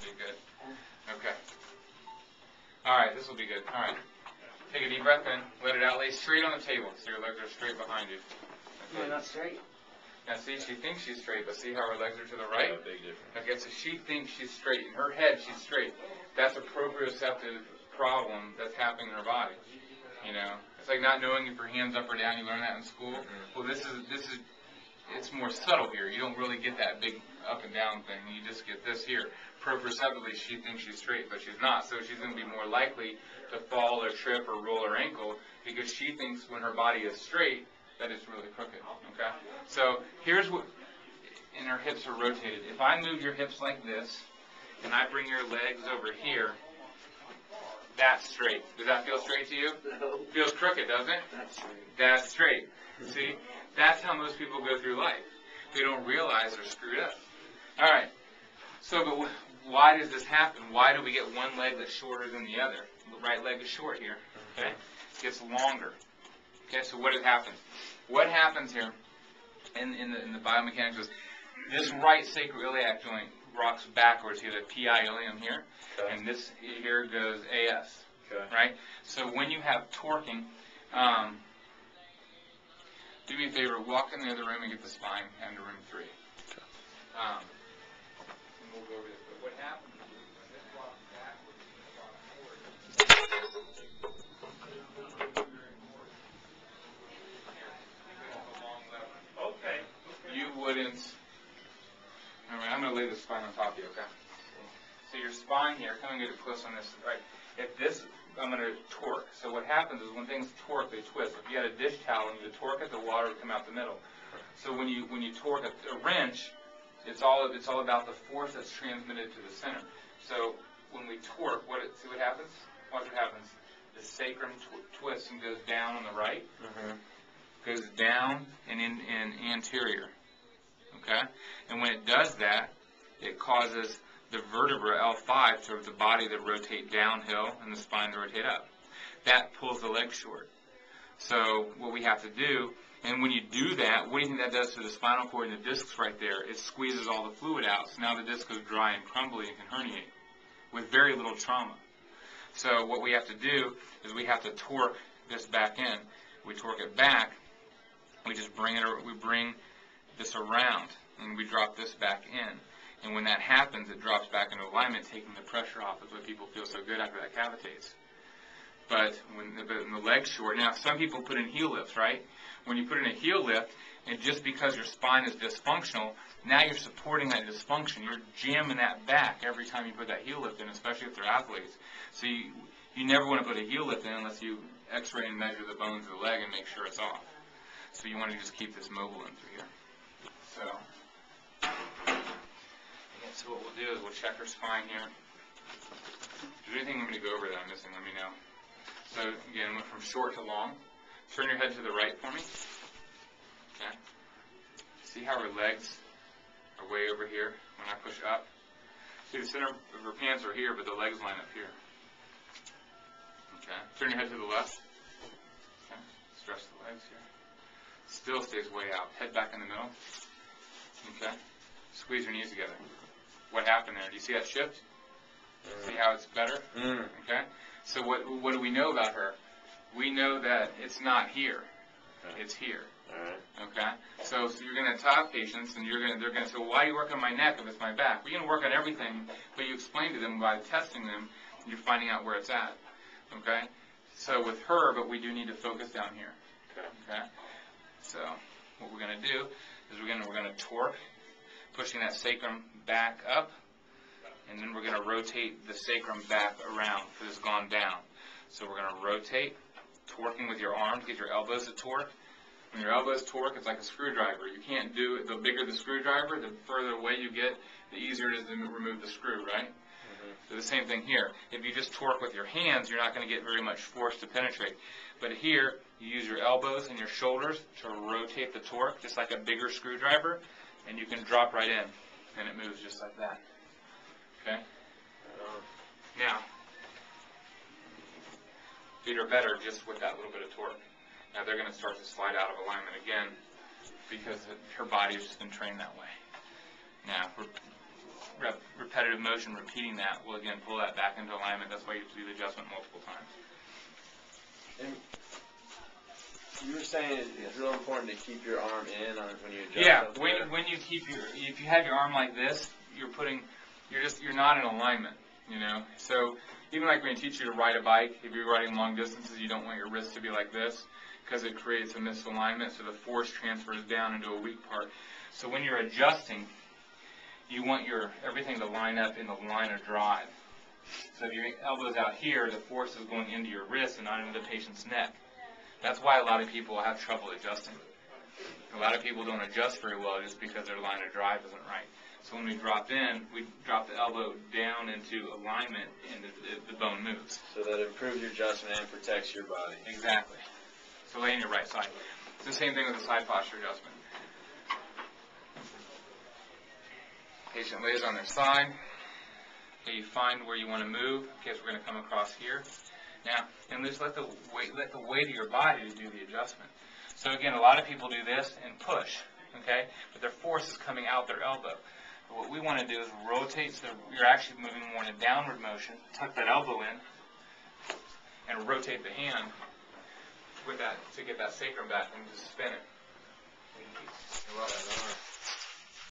be good. Okay. All right, this will be good. All right. Take a deep breath in. Let it out. Lay straight on the table so your legs are straight behind you. Okay. No, not straight. Now see, she thinks she's straight, but see how her legs are to the right? Yeah, big difference. Okay, so she thinks she's straight. In her head, she's straight. That's a proprioceptive problem that's happening in her body. You know, it's like not knowing if your hand's up or down. You learn that in school. Mm-hmm. Well, this is, it's more subtle here. You don't really get that big up and down thing. You just get this here. Proprioceptively, she thinks she's straight, but she's not. So she's going to be more likely to fall or trip or roll her ankle because she thinks when her body is straight that it's really crooked. Okay? So here's what, and her hips are rotated. If I move your hips like this, and I bring your legs over here, that's straight. Does that feel straight to you? No. Feels crooked, doesn't it? That's straight. That's straight. See? That's how most people go through life. They don't realize they're screwed up. All right. So, but why does this happen? Why do we get one leg that's shorter than the other? The right leg is short here. Okay? It gets longer. Okay, so what has happened? What happens here in the biomechanics is this right sacroiliac joint rocks backwards here, the PI ilium here, Okay. and this here goes AS. Okay. Right? So when you have torquing, do me a favor, walk in the other room and get the spine into room 3. And we'll go over this. But what happens is when this rocks backwards, this rocks forward. Okay. You wouldn't. All right, I'm going to lay the spine on top of you, okay? So your spine here, come and get it close on this, right? If this, I'm going to torque. So what happens is when things torque, they twist. If you had a dish towel and you torque it, the water would come out the middle. So when you torque a wrench, it's all about the force that's transmitted to the center. So when we torque, see what happens? Watch what happens. The sacrum twists and goes down on the right. Mm-hmm. Goes down and in anterior. Okay? And when it does that, it causes the vertebra L5 to the body to rotate downhill and the spine to rotate up. That pulls the leg short. So what we have to do, and when you do that, what do you think that does to the spinal cord and the discs right there? It squeezes all the fluid out. So now the disc goes dry and crumbly and can herniate with very little trauma. So what we have to do is we have to torque this back in. We torque it back. We just bring this around and we drop this back in. And when that happens, it drops back into alignment, taking the pressure off. That's why people feel so good after that cavitates. But when the leg's short, now some people put in heel lifts, right? When you put in a heel lift, and just because your spine is dysfunctional, now you're supporting that dysfunction. You're jamming that back every time you put that heel lift in, especially if they're athletes. So you never want to put a heel lift in unless you x-ray and measure the bones of the leg and make sure it's off. So you want to just keep this mobile in through here. So what we'll do is we'll check her spine here. If there's anything I'm going to go over that I'm missing, let me know. So again, went from short to long. Turn your head to the right for me. Okay. See how her legs are way over here when I push up? See, the center of her pants are here, but the legs line up here. Okay. Turn your head to the left. Okay. Stretch the legs here. Still stays way out. Head back in the middle. Okay. Squeeze your knees together. What happened there? Do you see that shift? See how it's better? Okay. So what do we know about her? We know that it's not here. It's here. Okay. So you're going to talk patients, and they're going to say, well, why do you work on my neck if it's my back? We're going to work on everything, but you explain to them by testing them, and you're finding out where it's at. Okay. So with her, but we do need to focus down here. Okay. So what we're going to do is we're going to torque, pushing that sacrum back up, and then we're going to rotate the sacrum back around because it's gone down. So we're going to rotate, torquing with your arms, get your elbows to torque. When your elbows torque, it's like a screwdriver. You can't do it. The bigger the screwdriver, the further away you get, the easier it is to remove the screw, right? So the same thing here. If you just torque with your hands, you're not going to get very much force to penetrate. But here, you use your elbows and your shoulders to rotate the torque, just like a bigger screwdriver, and you can drop right in, and it moves just like that. Okay? Now, feet are better just with that little bit of torque. Now they're going to start to slide out of alignment again because her body has just been trained that way. Now, repetitive motion, repeating that will again pull that back into alignment. That's why you have to do the adjustment multiple times. And you were saying it's real important to keep your arm in on when you adjust. Yeah, when you keep if you have your arm like this, you're not in alignment, you know. So even like when you teach you to ride a bike, if you're riding long distances, you don't want your wrist to be like this because it creates a misalignment, so the force transfers down into a weak part. So when you're adjusting, you want everything to line up in the line of drive. So if your elbow's out here, the force is going into your wrist and not into the patient's neck. That's why a lot of people have trouble adjusting. A lot of people don't adjust very well just because their line of drive isn't right. So when we drop in, we drop the elbow down into alignment and the bone moves. So that improves your adjustment and protects your body. Exactly. So lay on your right side. It's the same thing with the side posture adjustment. Patient lays on their side. Okay, you find where you want to move. Okay, so we're going to come across here. Now, and just let the weight of your body do the adjustment. So again, a lot of people do this and push, okay? But their force is coming out their elbow. But what we want to do is rotate so you're actually moving more in a downward motion. Tuck that elbow in and rotate the hand with that to get that sacrum back and just spin it. Well,